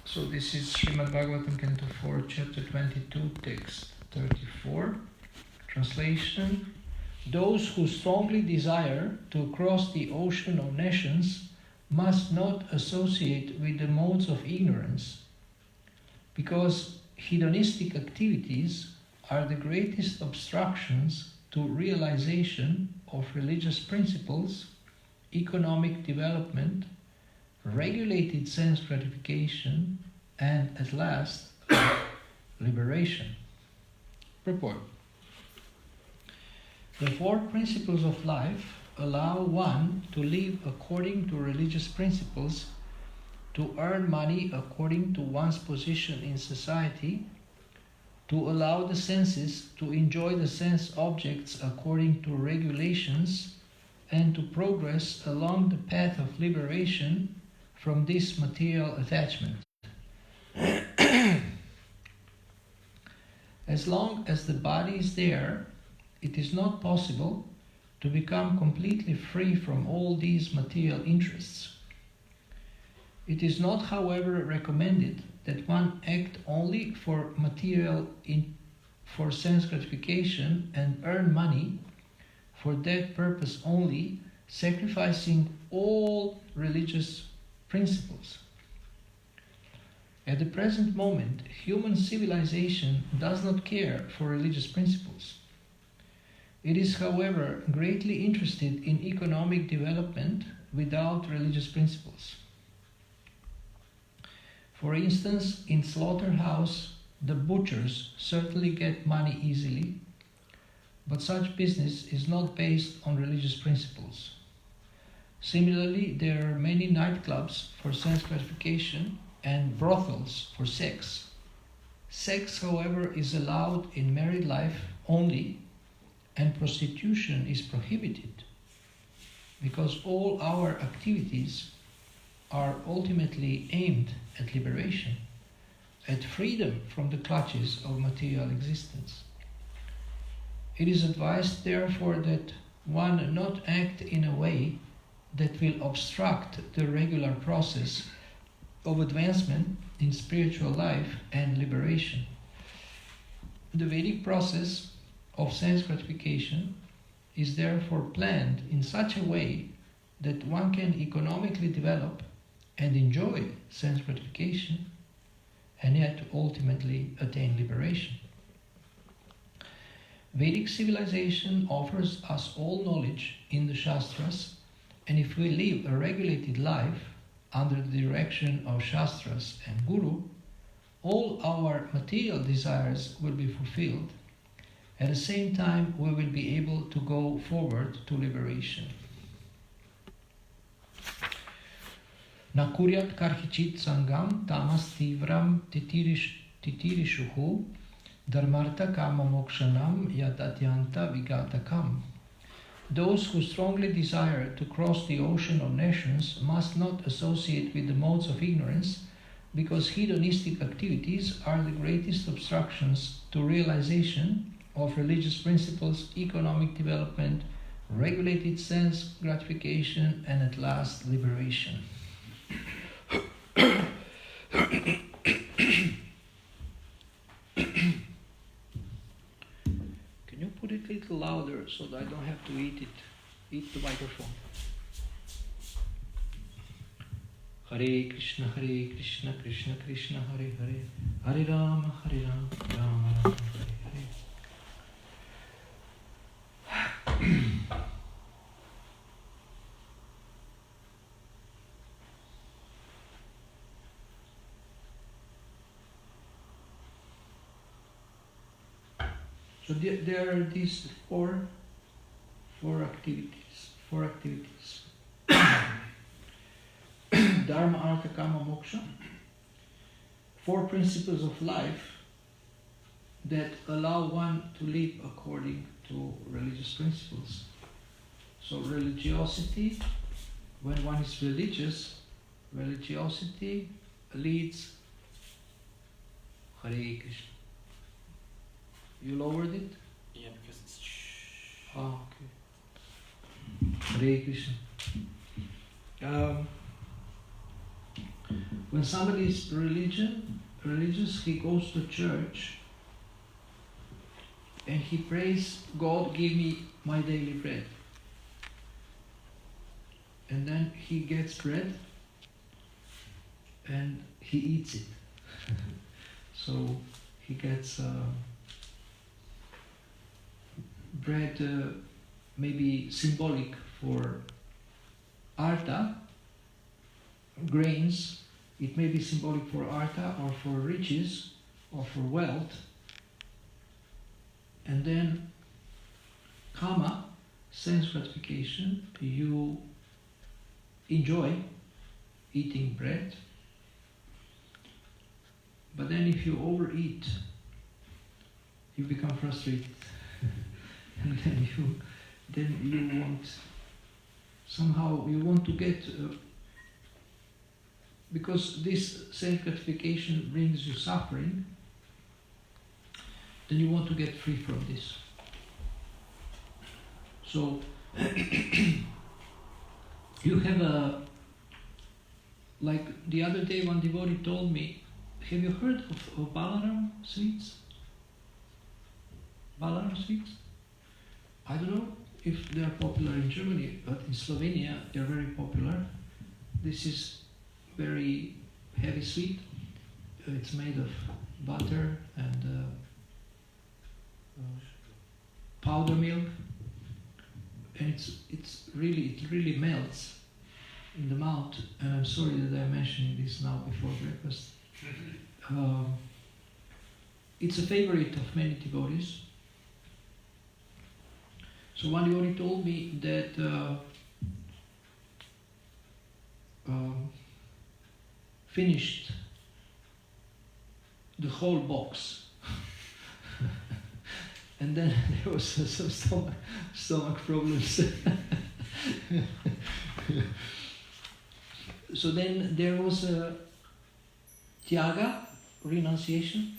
So this is Srimad Bhagavatam, Canto 4, Chapter 22, Text 34. Translation. Those who strongly desire to cross the ocean of nations must not associate with the modes of ignorance, because hedonistic activities are the greatest obstructions to realization of religious principles, economic development, regulated sense gratification, and at last, liberation. Purport. The four principles of life allow one to live according to religious principles, to earn money according to one's position in society, to allow the senses to enjoy the sense objects according to regulations, and to progress along the path of liberation from this material attachment. As long as the body is there, it is not possible to become completely free from all these material interests. It is not, however, recommended that one act only for for sense gratification and earn money for that purpose only, sacrificing all religious principles. At the present moment, human civilization does not care for religious principles. It is, however, greatly interested in economic development without religious principles. For instance, in slaughterhouse, the butchers certainly get money easily, but such business is not based on religious principles. Similarly, there are many nightclubs for sense gratification and brothels for sex. Sex, however, is allowed in married life only, and prostitution is prohibited, because all our activities are ultimately aimed at liberation, at freedom from the clutches of material existence. It is advised, therefore, that one not act in a way that will obstruct the regular process of advancement in spiritual life and liberation. The Vedic process of sense gratification is therefore planned in such a way that one can economically develop and enjoy sense gratification and yet ultimately attain liberation. Vedic civilization offers us all knowledge in the Shastras, and if we live a regulated life under the direction of Shastras and Guru, all our material desires will be fulfilled. At the same time, we will be able to go forward to liberation. Na kuryat karhichit sangam tamas tivram titirishuhu dharmartha kama mokshanam yadatyanta vigatakam. Those who strongly desire to cross the ocean of nations must not associate with the modes of ignorance, because hedonistic activities are the greatest obstructions to realization of religious principles, economic development, regulated sense gratification, and at last liberation. Can you put it a little louder so that I don't have to eat the microphone? Hare Krishna, Krishna Krishna, Hare Hare, Hare Rama, Rama Rama, Hare Hare. So there are these four activities. Dharma, Artha, Kama, Moksha. 4 principles of life that allow one to live according to religious principles. So religiosity, when one is religious, religiosity leads Hare Krishna. You lowered it? Yeah, because it's Oh, okay. Hare Krishna. when somebody is religious, he goes to church and he prays, God, give me my daily bread. And then he gets bread and he eats it. So he gets bread, maybe symbolic for artha, grains. It may be symbolic for artha or for riches or for wealth. And then kama, sense gratification, you enjoy eating bread. But then if you overeat, you become frustrated. And then you want, somehow you want to get, because this self-gratification brings you suffering, then you want to get free from this. So, you have like the other day one devotee told me, have you heard of Balaram sweets? Balaram sweets? I don't know if they are popular in Germany, but in Slovenia they are very popular. This is very heavy sweet. It's made of butter and powder milk, and it really melts in the mouth. And I'm sorry that I'm mentioning this now before breakfast. It's a favorite of many devotees. So one devotee told me that finished the whole box. And then there was some stomach problems. So then there was a tyaga, renunciation.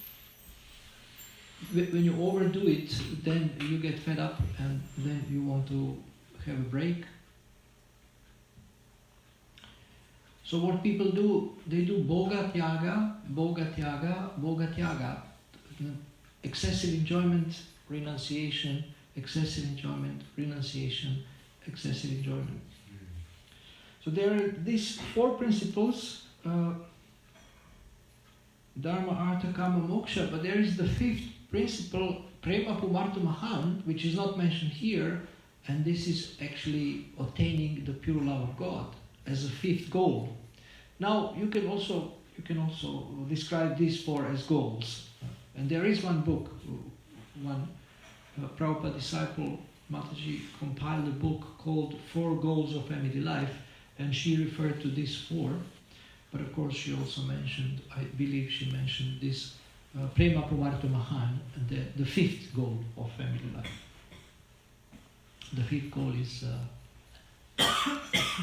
When you overdo it, then you get fed up and then you want to have a break. So what people do, they do bhoga tyaga, bhoga tyaga, bhoga tyaga. Excessive enjoyment, renunciation, excessive enjoyment, renunciation, excessive enjoyment. So there are these four principles, Dharma, Artha, Kama, Moksha, but there is the fifth principle, Prema Pumartha Mahan, which is not mentioned here, and this is actually attaining the pure love of God as a fifth goal. Now you can also describe these four as goals, and there is one book, one Prabhupada disciple, Mataji, compiled a book called 4 Goals of Family Life, and she referred to these four, but of course she also mentioned, I believe she mentioned this Prema Pumartha Mahan, the fifth goal of family life. The fifth goal is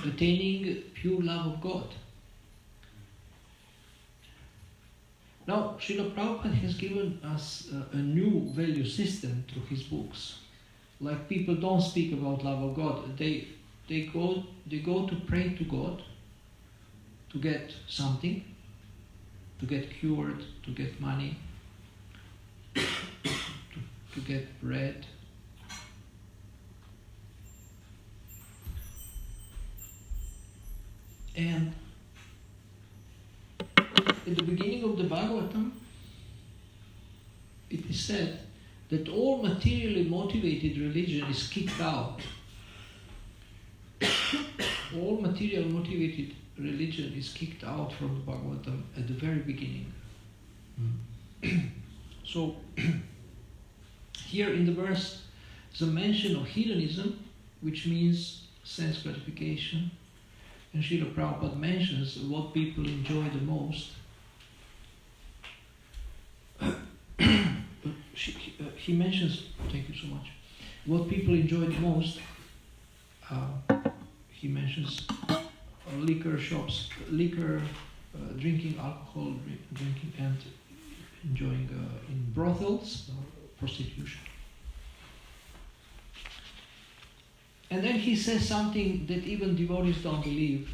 attaining pure love of God. Now, Srila Prabhupada has given us a new value system through his books. Like people don't speak about love of God. They go to pray to God to get something, to get cured, to get money, to get bread. And at the beginning of the Bhagavatam, it is said that all materially motivated religion is kicked out. All material motivated religion is kicked out from the Bhagavatam at the very beginning. So, here in the verse, there's a mention of hedonism, which means sense gratification. And Srila Prabhupada mentions what people enjoy the most. He mentions, thank you so much, what people enjoy the most. He mentions liquor shops, drinking alcohol, drinking and enjoying in brothels, prostitution. And then he says something that even devotees don't believe,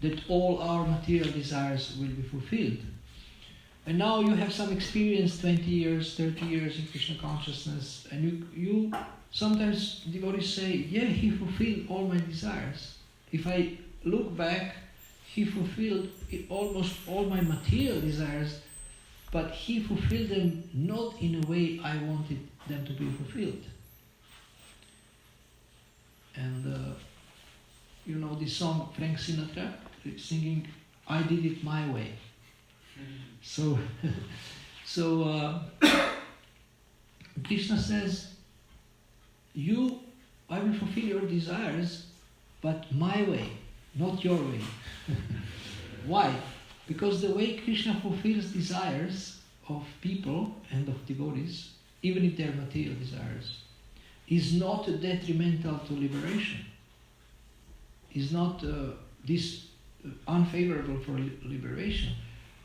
that all our material desires will be fulfilled. And now you have some experience, 20 years, 30 years in Krishna consciousness, and you sometimes devotees say, yeah, he fulfilled all my desires. If I look back, he fulfilled almost all my material desires, but he fulfilled them not in a way I wanted them to be fulfilled. And you know this song, Frank Sinatra, singing, I did it my way. So Krishna says, I will fulfill your desires, but my way, not your way. Why? Because the way Krishna fulfills desires of people and of devotees, even if they're material desires, is not detrimental to liberation. Is not unfavorable for liberation,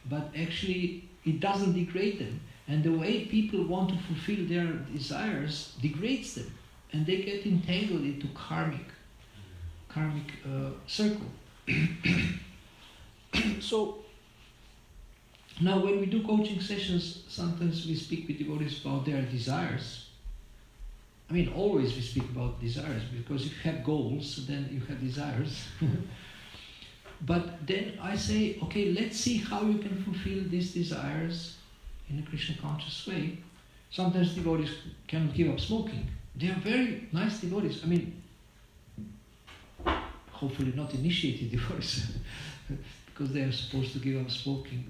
but actually it doesn't degrade them. And the way people want to fulfill their desires degrades them, and they get entangled into karmic circle. So now when we do coaching sessions, sometimes we speak with devotees about their desires. I mean, always we speak about desires, because if you have goals, then you have desires. But then I say, okay, let's see how you can fulfill these desires in a Krishna conscious way. Sometimes devotees cannot give up smoking. They are very nice devotees. I mean, hopefully not initiated devotees, because they are supposed to give up smoking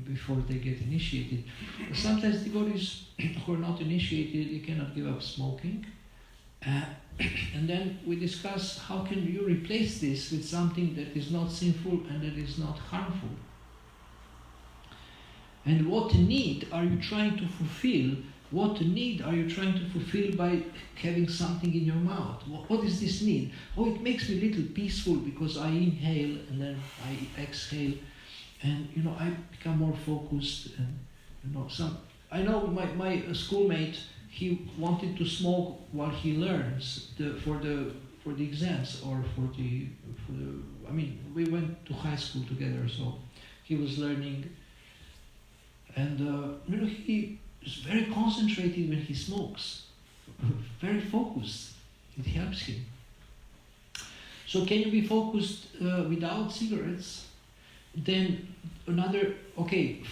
before they get initiated. But sometimes devotees who are not initiated, they cannot give up smoking. And then we discuss how can you replace this with something that is not sinful and that is not harmful. And what need are you trying to fulfill? What need are you trying to fulfill by having something in your mouth? What is this need? Oh, it makes me a little peaceful because I inhale and then I exhale, and I become more focused. And I know my schoolmate, he wanted to smoke while he learns for the exams or for the. I mean, we went to high school together, so he was learning, and he is very concentrated when he smokes, very focused. It helps him. So can you be focused without cigarettes? Then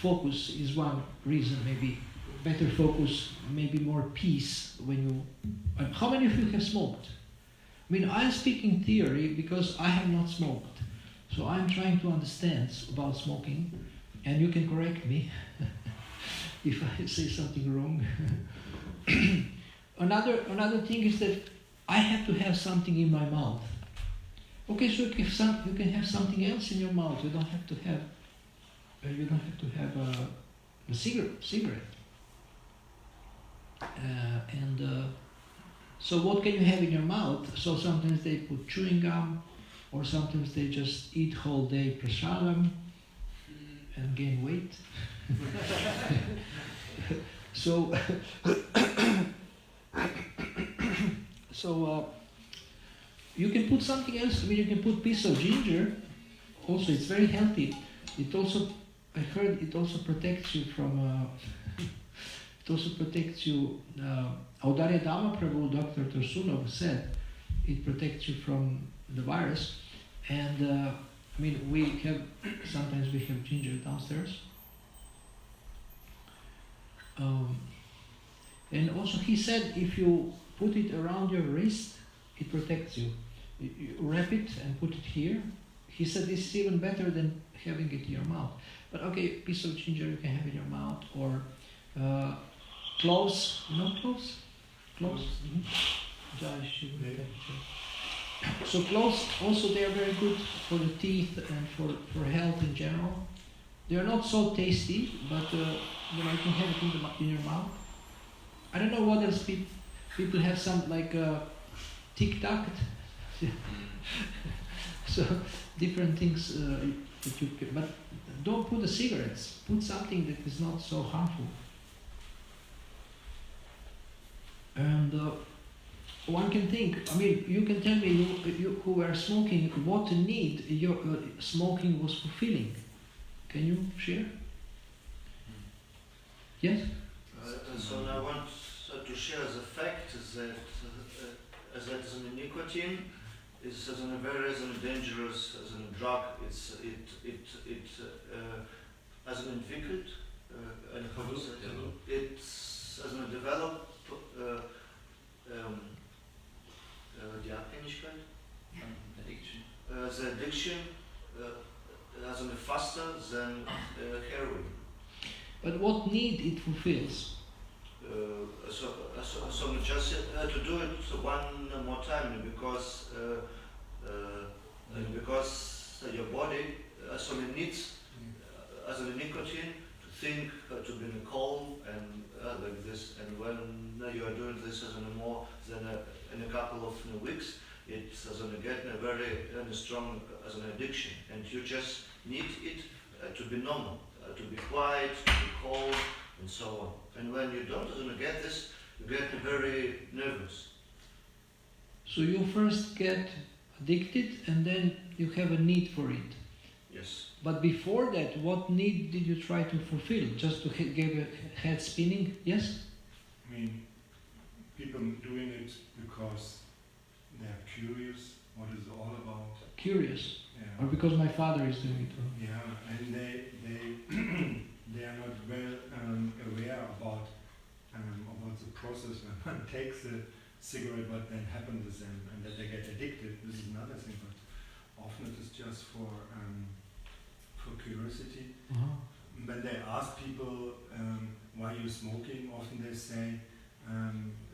focus is one reason, maybe better focus, maybe more peace when you... How many of you have smoked? I mean, I speak in theory because I have not smoked. So I'm trying to understand about smoking, and you can correct me if I say something wrong. Another thing is that I have to have something in my mouth. Okay, so if you can have something else in your mouth. You don't have to have a cigarette. So what can you have in your mouth? So sometimes they put chewing gum, or sometimes they just eat whole day prasadam and gain weight. So you can put something else. I mean, you can put piece of ginger. Also, it's very healthy. It also, I heard, it also protects you from. It also protects you. Audarya Dhamma Prabhu, Dr. Tursunov said, it protects you from the virus. And I mean, sometimes we have ginger downstairs. And also he said, if you put it around your wrist, it protects you. You wrap it and put it here. He said this is even better than having it in your mouth. But okay, a piece of ginger you can have in your mouth, or cloves. You know cloves? Cloves? Mm-hmm. So cloves also, they are very good for the teeth and for health in general. They are not so tasty, but you can have it in your mouth. I don't know what else people have, some like tic-tac. So different things that you can, but don't put the cigarettes. Put something that is not so harmful. And one can think, I mean, you can tell me, you who were smoking, what need your smoking was fulfilling. Can you share? Yes? So I want to share the fact that the nicotine is as a very dangerous as a drug. It's as an entwickelt and it's as a developed die Abhängigkeit, the addiction as a faster than heroin. But what need it fulfills? So just to do it one more time because your body needs as a nicotine to think, to be calm and like this. And when you are doing this as a more than in a couple of weeks, it's as get a very strong as an addiction, and you just need it to be normal, to be quiet, to be calm, and so on. And when you don't get this, you get very nervous. So you first get addicted and then you have a need for it. Yes. But before that, what need did you try to fulfill? Just to get a head spinning? Yes? I mean, people doing it because they're curious what it's all about. Curious? Yeah. Or because my father is doing it? Yeah, and they are not well aware about the process when one takes a cigarette, what then happens to them, and that they get addicted. This is another thing, but often it is just for curiosity. Uh-huh. When they ask people why you're smoking, often they say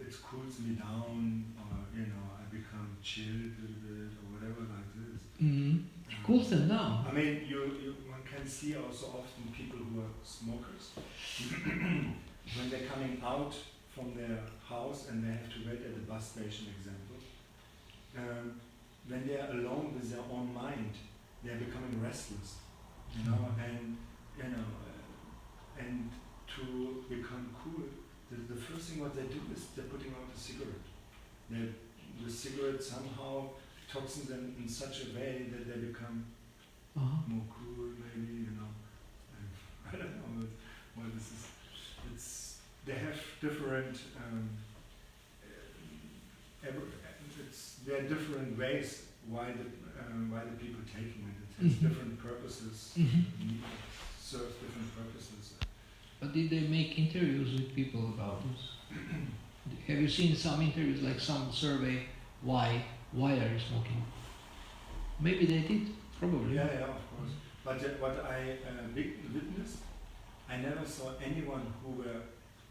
it cools me down, or I become chilled a little bit, or whatever like this. Mm-hmm. Cools them down. I mean, one can see also often people who are smokers when they're coming out from their house and they have to wait at the bus station, example. When they are alone with their own mind, they are becoming restless, and to become cool, the first thing what they do is they're putting out a cigarette. The cigarette somehow toxins them in such a way that they become more cool, maybe, I don't know what this is. They have different, there are different ways why the people taking it. It has different purposes, serves different purposes. But did they make interviews with people about this? Have you seen some interviews, like some survey, why are you smoking? Maybe they did, probably. Yeah, of course. But what I witnessed, I never saw anyone who were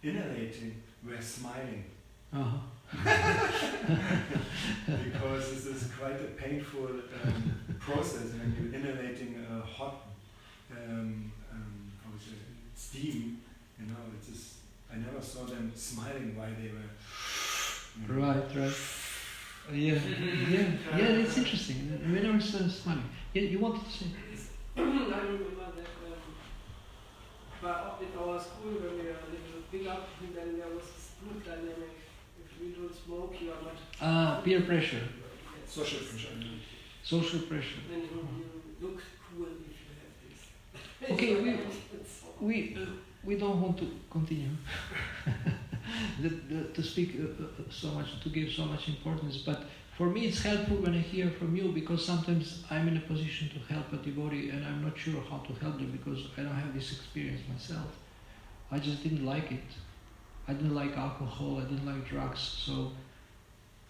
inhalating were smiling. Uh-huh. Because this is quite a painful process when you're inhalating a hot steam. It's just, I never saw them smiling while they were. Right. Yeah, it's interesting. We never saw them smiling. Yeah, you wanted to say? I remember that but in our school when we were a little big up, then there was this group dynamic. If you don't smoke, you are not. Peer pressure. Social pressure. Social pressure. Then you look cool if you have this. Okay, we don't want to continue to speak so much, to give so much importance, but for me it's helpful when I hear from you, because sometimes I'm in a position to help a devotee and I'm not sure how to help them because I don't have this experience myself. I just didn't like it. I didn't like alcohol, I didn't like drugs,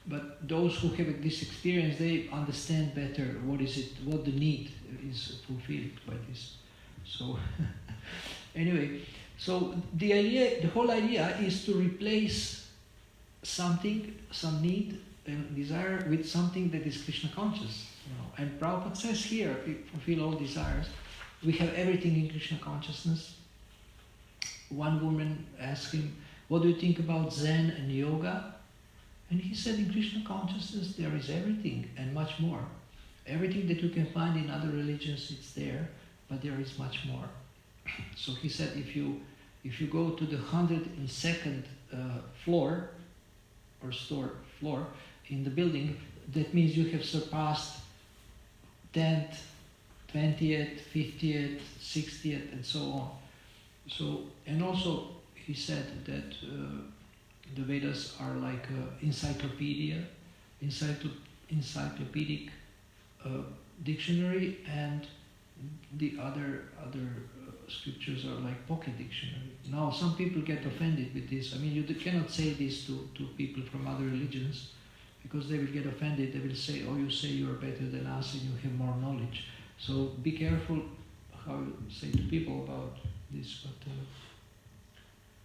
but those who have this experience, they understand better what the need is fulfilled by this. So anyway, so the whole idea is to replace something, some need and desire with something that is Krishna conscious. And Prabhupada says here, fulfill all desires. We have everything in Krishna consciousness. One woman asked him, what do you think about Zen and yoga? And he said, in Krishna consciousness there is everything and much more. Everything that you can find in other religions, it's there, but there is much more. So he said, if you go to the 102nd floor, in the building, that means you have surpassed 10th, 20th, 50th, 60th, and so on. So, and also he said that the Vedas are like an encyclopedic dictionary, and the other scriptures are like pocket dictionary. Now, some people get offended with this. I mean, you cannot say this to people from other religions, because they will get offended. They will say, "Oh, you say you are better than us and you have more knowledge." So be careful how you say to people about this.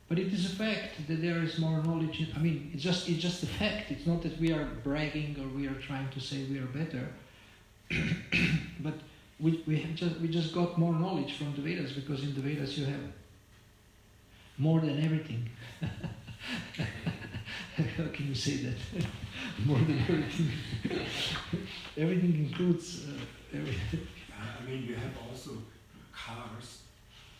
But it is a fact that there is more knowledge. I mean, it's just a fact. It's not that we are bragging or we are trying to say we are better. But we just got more knowledge from the Vedas, because in the Vedas you have more than everything. How can you say that? More than everything. Everything includes everything. I mean, you have also cars.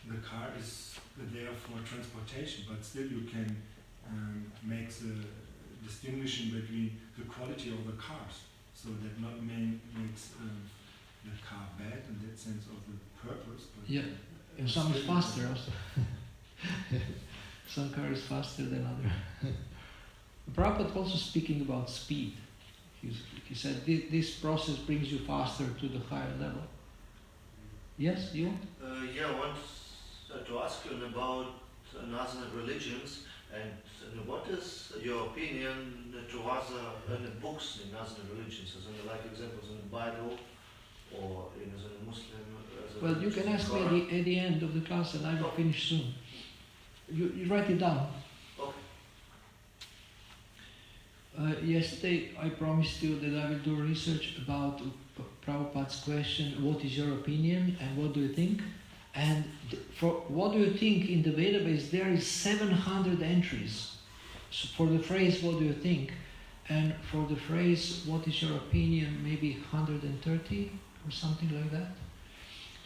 The car is there for transportation, but still you can make the distinguishing between the quality of the cars. So that not makes the car bad in that sense of the purpose. But yeah, and some is faster also. Some car is faster than other. Prabhupada also speaking about speed. He said this process brings you faster to the higher level. Yes, you? Yeah, I want to ask you about other religions, and what is your opinion to other books in other religions, as in like examples in the Bible or in as a Muslim? Well, you can ask me at the end of the class, and I will finish soon. You write it down. Okay. Yesterday I promised you that I will do research about Prabhupada's question, what is your opinion and what do you think? And for what do you think in the database, there is 700 entries. So for the phrase, what do you think? And for the phrase, what is your opinion, maybe 130 or something like that.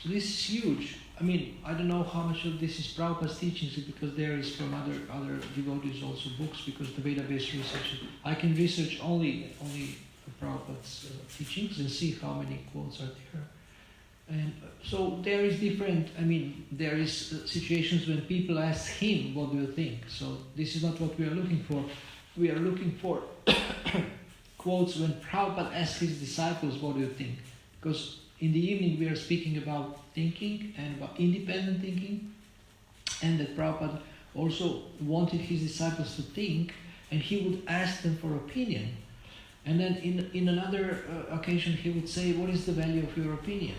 So this is huge. I mean, I don't know how much of this is Prabhupada's teachings, because there is from other devotees also books, because the database research, I can research only Prabhupada's teachings and see how many quotes are there. And so there is different, I mean, there is situations when people ask him, what do you think? So this is not what we are looking for. We are looking for quotes when Prabhupada asks his disciples, what do you think? Because in the evening we are speaking about thinking and about independent thinking, and that Prabhupada also wanted his disciples to think, and he would ask them for opinion. And then in another occasion he would say, what is the value of your opinion?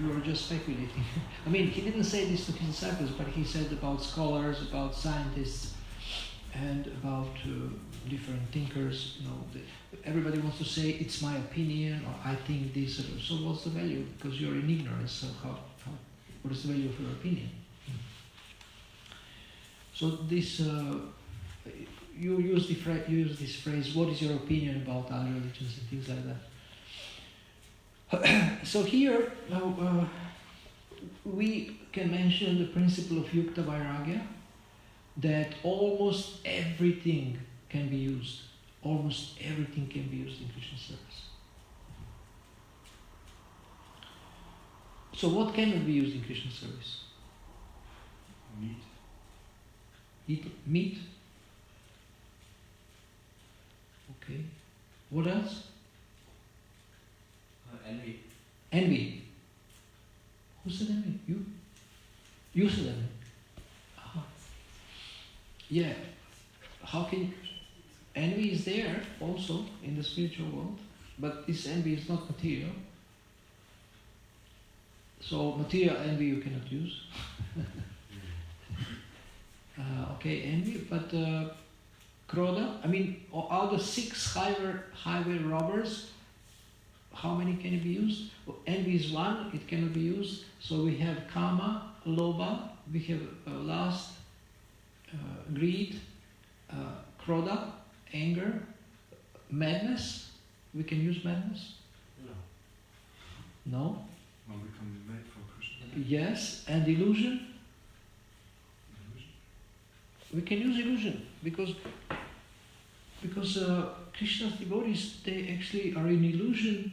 You are just speculating. I mean, he didn't say this to his disciples, but he said about scholars, about scientists, and about different thinkers. You know, everybody wants to say, it's my opinion, or I think this. So what's the value? Because you're in ignorance, so what is the value of your opinion? So this, you use this phrase, what is your opinion about other religions and things like that. So here, we can mention the principle of Yukta Vairagya, that almost everything can be used. Almost everything can be used in Krishna service. So what cannot be used in Krishna service? Meat? Okay. What else? Envy. Envy. Who said envy? You? You said envy. Yeah. How can... Envy is there also in the spiritual world, but this envy is not material. So material envy you cannot use. Okay, envy, but Krodha, I mean, out of 6 highway robbers, how many can it be used? Well, envy is one, it cannot be used. So we have Kama, Lobha, we have lust, greed, Krodha, anger, madness. We can use madness? No? One becomes mad for Krishna. Yes, and illusion? We can use illusion, because because Krishna's devotees, they actually are in illusion,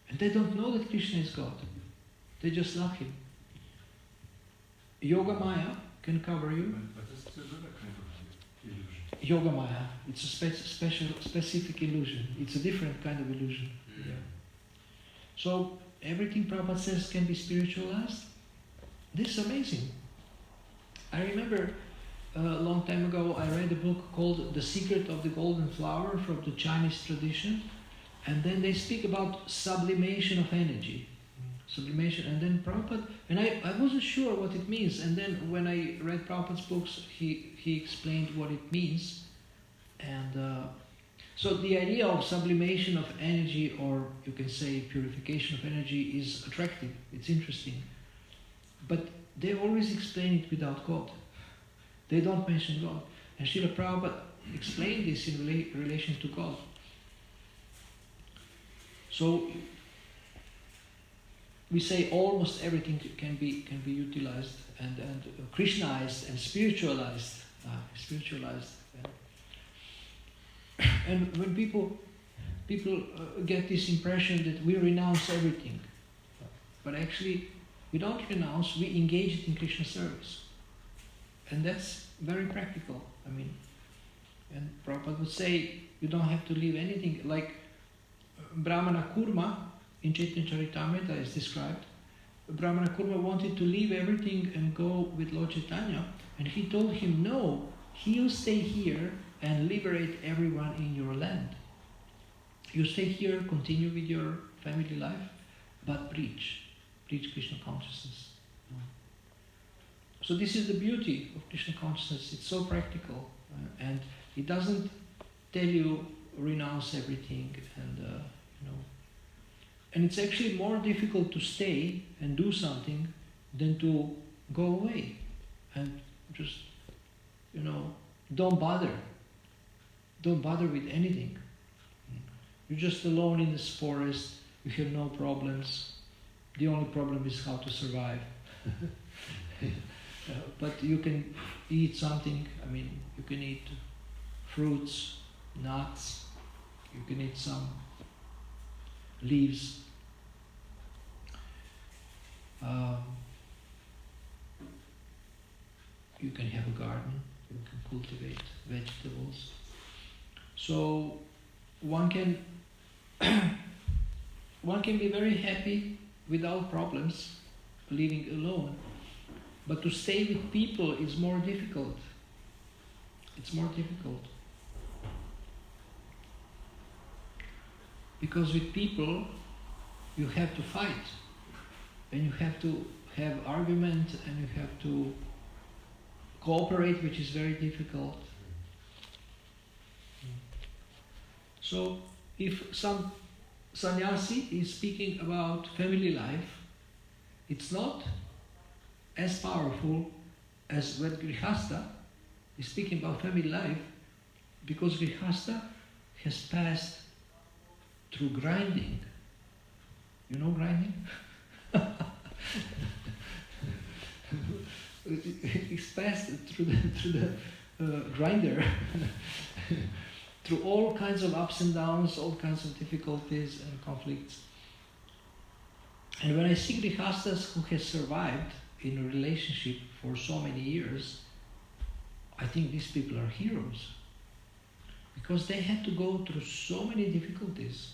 and they don't know that Krishna is God. They just love him. Yoga Maya can cover you. But this is another kind of illusion. Yoga Maya, it's a specific illusion. It's a different kind of illusion. Mm. Yeah. So everything Prabhupada says can be spiritualized. This is amazing. I remember a long time ago I read a book called The Secret of the Golden Flower from the Chinese tradition, and then they speak about sublimation of energy. Sublimation, and then Prabhupada, and I wasn't sure what it means, and then when I read Prabhupada's books, he explained what it means, and so the idea of sublimation of energy, or you can say purification of energy, is attractive, it's interesting, but they always explain it without God. They don't mention God, and Srila Prabhupada explained this in relation to God. So we say almost everything can be utilized and Krishnaized and spiritualized. And when people get this impression that we renounce everything, but actually we don't renounce, we engage it in Krishna service, and that's very practical. I mean, and Prabhupada would say you don't have to leave anything, like Brahmana Kurma in Chaitanya Charitamrita is described. Brahmana Kurma wanted to leave everything and go with Lord Chaitanya, and he told him, no, he'll stay here and liberate everyone in your land. You stay here, continue with your family life, but preach Krishna consciousness. So this is the beauty of Krishna consciousness. It's so practical, and it doesn't tell you renounce everything, and and it's actually more difficult to stay and do something than to go away and just, don't bother. Don't bother with anything. You're just alone in this forest, you have no problems. The only problem is how to survive. But you can eat something, you can eat fruits, nuts, you can eat some leaves. You can have a garden, you can cultivate vegetables. So one can be very happy without problems, living alone. But to stay with people is more difficult. It's more difficult. Because with people, you have to fight. And you have to have argument, and you have to cooperate, which is very difficult. So if some sannyasi is speaking about family life, it's not as powerful as when Grihastha is speaking about family life, because Grihastha has passed through grinding. You know grinding? He's passed through the grinder, through all kinds of ups and downs, all kinds of difficulties and conflicts. And when I see Grihasthas who has survived in a relationship for so many years, I think these people are heroes. Because they had to go through so many difficulties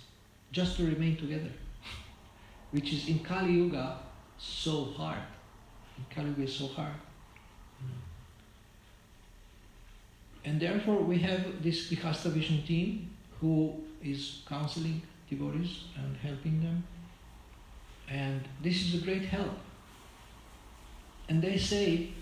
just to remain together, which is in Kali Yuga so hard. In Kali Yuga is so hard. And therefore we have this Grihastha Vision team who is counseling devotees and helping them. And this is a great help. And they say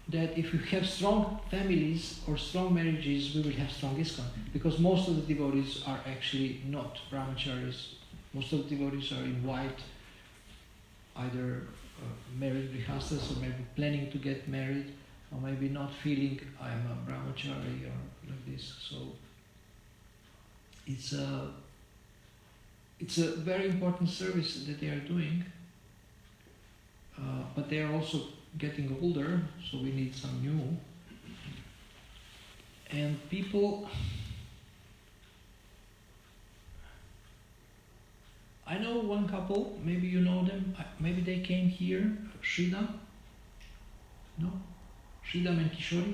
that if you have strong families or strong marriages, we will have strong ISKCON. Because most of the devotees are actually not brahmacharis. Most of the devotees are in white, either married grihasthas or maybe planning to get married, or maybe not feeling I am a brahmachari or like this. So it's a very important service that they are doing, but they are also getting older, so we need some new. And people I know one couple, maybe you know them, maybe they came here, Sridham, no? Sridham and Kishori.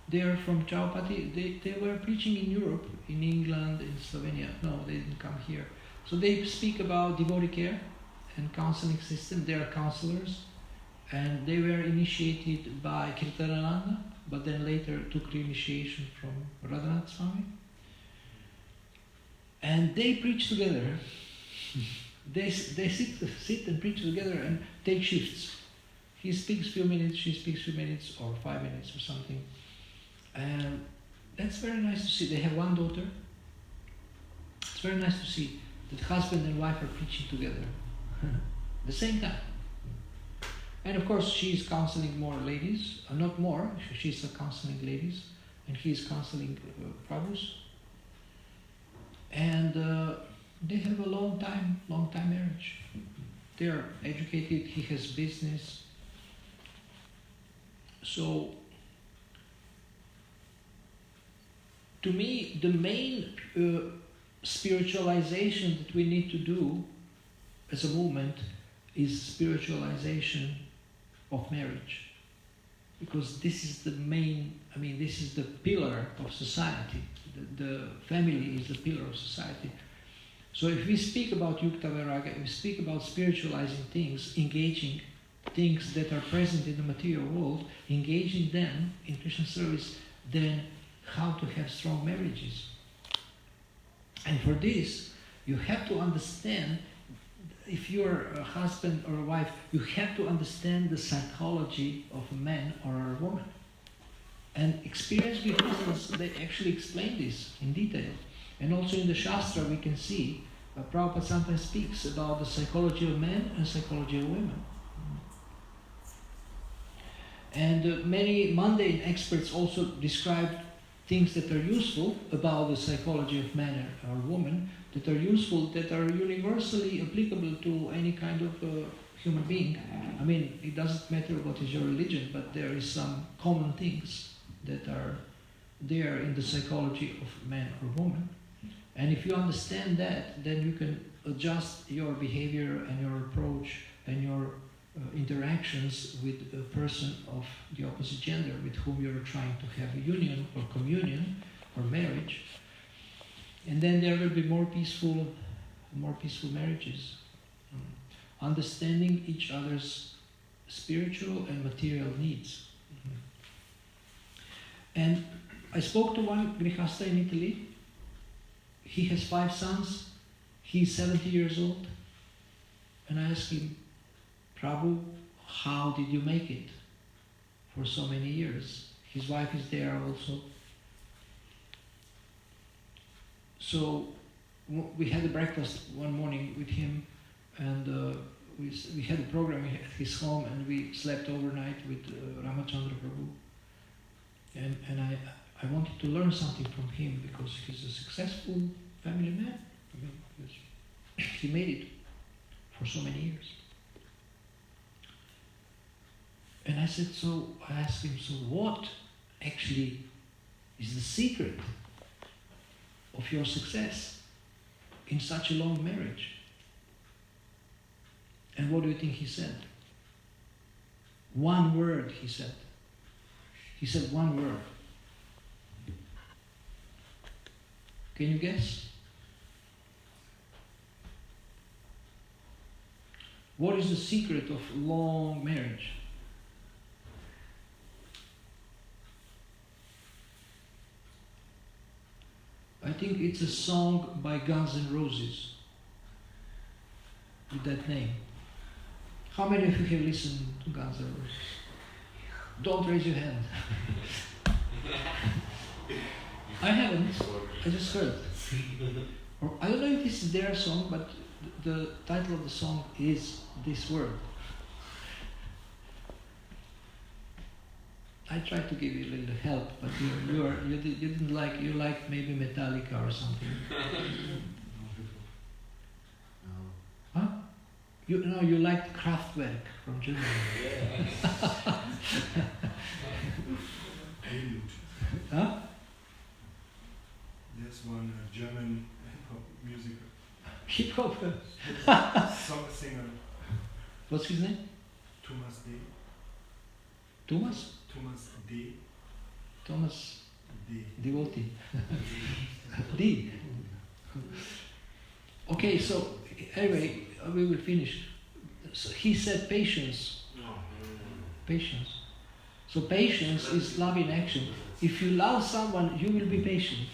They are from Chaupati. They were preaching in Europe, in England, in Slovenia. No, they didn't come here. So they speak about devotee care and counseling system. They are counselors. And they were initiated by Kirtanananda, but then later took re-initiation from Radhanath Swami. And they preach together. They sit and preach together and take shifts. He speaks few minutes, she speaks few minutes, or 5 minutes or something. And that's very nice to see. They have one daughter. It's very nice to see that husband and wife are preaching together the same time. And of course, she's counseling more ladies, not more, she's counseling ladies, and he's counseling Prabhus. And they have a long time marriage. They are educated, he has business. So, to me, the main spiritualization that we need to do as a movement is spiritualization of marriage. Because this is the main, this is the pillar of society. The family is the pillar of society. So if we speak about Yukta Vairagya, we speak about spiritualizing things, engaging things that are present in the material world, engaging them in Krishna service, then how to have strong marriages. And for this, you have to understand, if you're a husband or a wife, you have to understand the psychology of a man or a woman. And experienced Gita, they actually explain this in detail. And also in the Shastra we can see, Prabhupada sometimes speaks about the psychology of men and psychology of women. And many mundane experts also describe things that are useful about the psychology of man or woman, that are useful, that are universally applicable to any kind of human being. It doesn't matter what is your religion, but there is some common things that are there in the psychology of man or woman. And if you understand that, then you can adjust your behavior and your approach and your interactions with a person of the opposite gender with whom you're trying to have a union or communion or marriage. And then there will be more peaceful marriages. Understanding each other's spiritual and material needs. And I spoke to one Grihastha in Italy. He has 5 sons. He's 70 years old. And I asked him, Prabhu, how did you make it for so many years? His wife is there also. So we had a breakfast one morning with him, and we had a program at his home, and we slept overnight with Ramachandra Prabhu. And I wanted to learn something from him because he's a successful family man. He made it for so many years. And I asked him, so what actually is the secret of your success in such a long marriage? And what do you think he said? One word, he said. He said one word. Can you guess? What is the secret of long marriage? I think it's a song by Guns N' Roses with that name. How many of you have listened to Guns N' Roses? Don't raise your hand. I haven't. I just heard. Or, I don't know if this is their song, but the title of the song is this word. I tried to give you a little help, but you didn't like. You liked maybe Metallica or something. Huh? You liked Kraftwerk from Germany. Huh? There's one German hip-hop music hip hop. Singer. What's his name? Thomas D. Thomas? Thomas D. Thomas D. Devotee. D. Okay, so anyway, we will finish. So he said patience. Patience. So patience is love in action. If you love someone, you will be patient.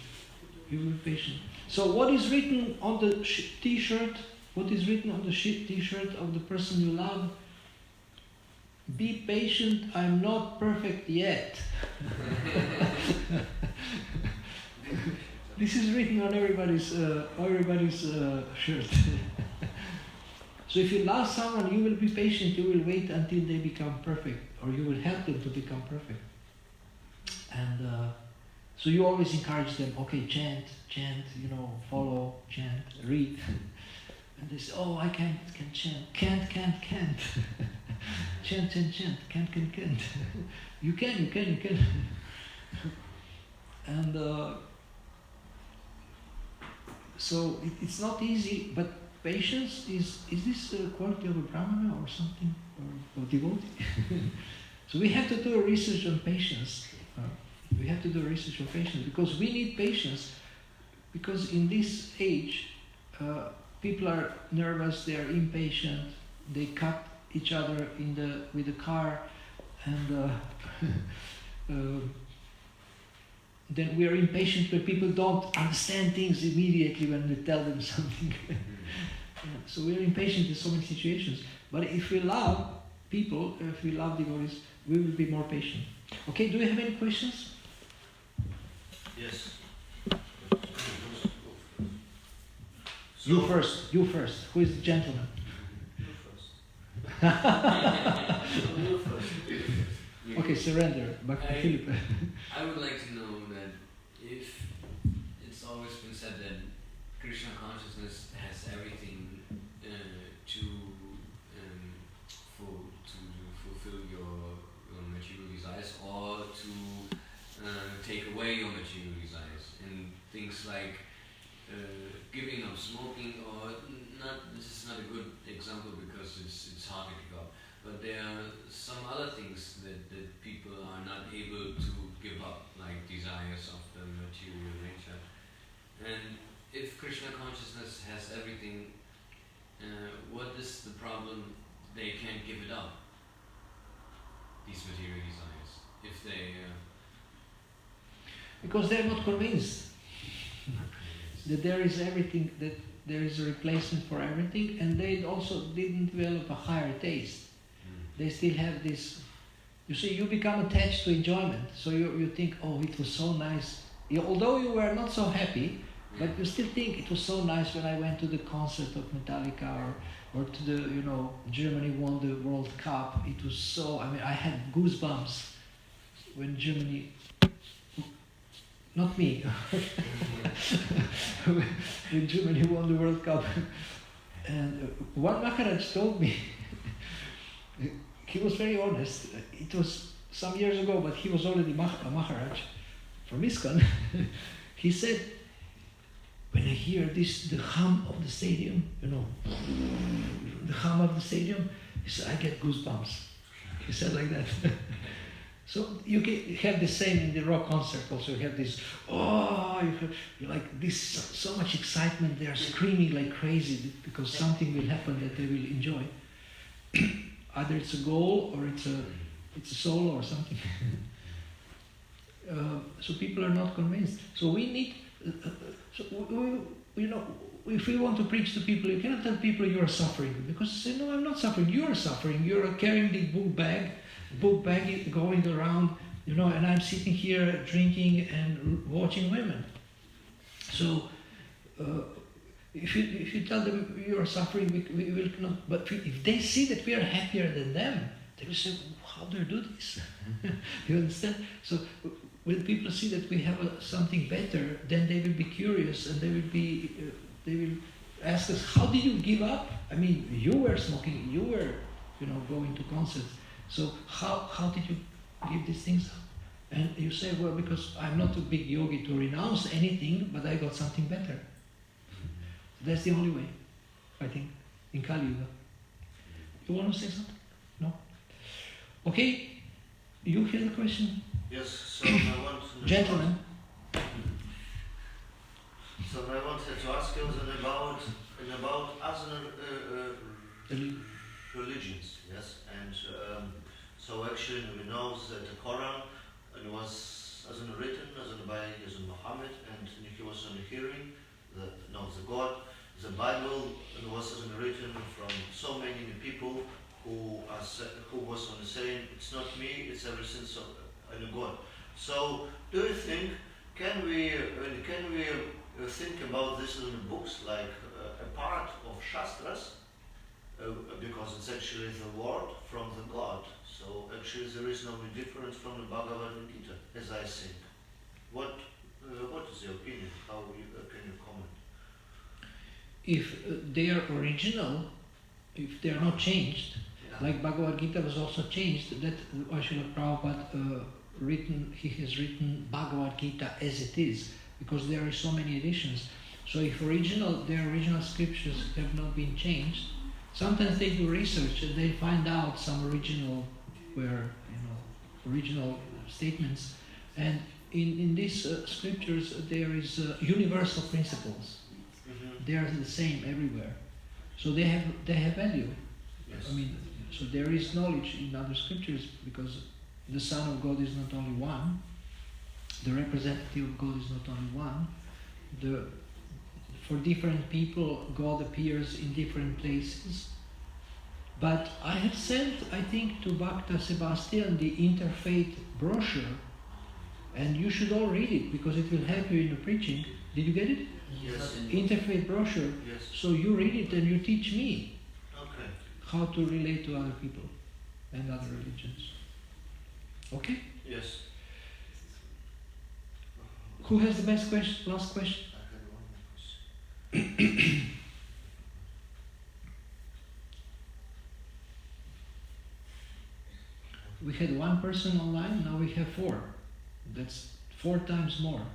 You will be patient. So what is written on the t-shirt? What is written on the t-shirt of the person you love? Be patient, I'm not perfect yet. This is written on everybody's shirt. So if you love someone, you will be patient, you will wait until they become perfect, or you will help them to become perfect. And so you always encourage them, okay, chant, follow, chant, read. And they say, oh, I can chant. Can't. Chant. Can't. You can. And so it's not easy, but patience is this a quality of a Brahmana or something, or devotee? So we have to do a research on patience. We have to do research on patience because we need patience, because in this age, people are nervous, they are impatient, they cut each other with the car, and then we are impatient when people don't understand things immediately when we tell them something. So we are impatient in so many situations. But if we love people, if we love devotees, we will be more patient. Okay, do you have any questions? Yes. You first. Who is the gentleman? You first. You first. Okay, surrender. Philip. I would like to know that if it's always been said that Krishna consciousness has everything to fulfill your material desires, or to take away your material desires, and things like giving up smoking, or not. This is not a good example because it's hard to give up. But there are some other things that people are not able to give up, like desires of the material nature. And if Krishna consciousness has everything, what is the problem? They can't give it up, these material desires, if they... Because they're not convinced that there is everything, that there is a replacement for everything, and they also didn't develop a higher taste. They still have this, you see, you become attached to enjoyment. So you think, oh, it was so nice. Although you were not so happy, but you still think it was so nice when I went to the concert of Metallica, or to the, Germany won the World Cup. It was so, I had goosebumps when Germany, not me, when Germany won the World Cup. And one Maharaj told me, he was very honest. It was some years ago, but he was already a Maharaj from ISKCON. He said, when I hear the hum of the stadium, the hum of the stadium, he said, I get goosebumps. He said like that. So you have the same in the rock concert also. You have this, you like this, so much excitement. They are screaming like crazy because something will happen that they will enjoy. Either it's a goal or it's a solo or something. So people are not convinced. So we need, if we want to preach to people, you cannot tell people you are suffering, because they say, no, I'm not suffering. You are suffering. You are carrying the book bag going around, and I'm sitting here drinking and watching women. So if you tell them you are suffering, we will not. But if they see that we are happier than them, they will say, how do you do this? You understand? So when people see that we have something better, then they will be curious, and they will ask us, how did you give up? You were smoking, you were going to concerts. So how did you give these things up? And you say, well, because I'm not a big yogi to renounce anything, but I got something better. That's the only way. I think, in Kali Yuga. You want to say something? No? Okay, you hear the question? Yes, so I want to... Gentlemen. So I wanted to ask you then about other religions, yes? And so actually we know that the Quran was written by Muhammad, and he was hearing the God. The Bible was written from so many people who was saying it's not me, it's everything so God. So do you think can we think about this in books like a part of Shastras? Because it's actually the word from the God. So actually there is no difference from the Bhagavad Gita, as I think. What is your opinion? How can you comment? If they are original, if they are not changed, Yeah. like Bhagavad Gita was also changed, that Srila Prabhupada he has written Bhagavad Gita as it is, because there are so many editions. So if their original scriptures have not been changed, sometimes they do research and they find out some original statements, and in these scriptures there is universal principles. Mm-hmm. They are the same everywhere, so they have value. Yes. I mean, so there is knowledge in other scriptures, because the Son of God is not only one, the representative of God is not only one. For different people, God appears in different places. But I have sent, I think, to Bhakta Sebastian the interfaith brochure, and you should all read it because it will help you in the preaching. Did you get it? Yes. Interfaith brochure. Yes. So you read it and you teach me Okay. how to relate to other people and other religions. Okay? Yes. Who has the best question? Last question? I had one more question. We had one person online, now we have 4. That's 4 times more.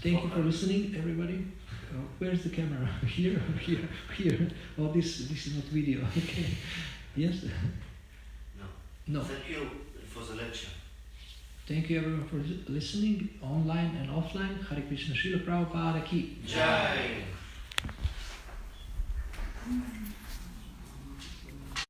Thank you for listening, everybody. Where's the camera? Here, here, here. Oh, this is not video. Okay. Yes? No. No. Thank you for the lecture. Thank you everyone for listening, online and offline. Hare Krishna, Srila Prabhupada ki. Jai.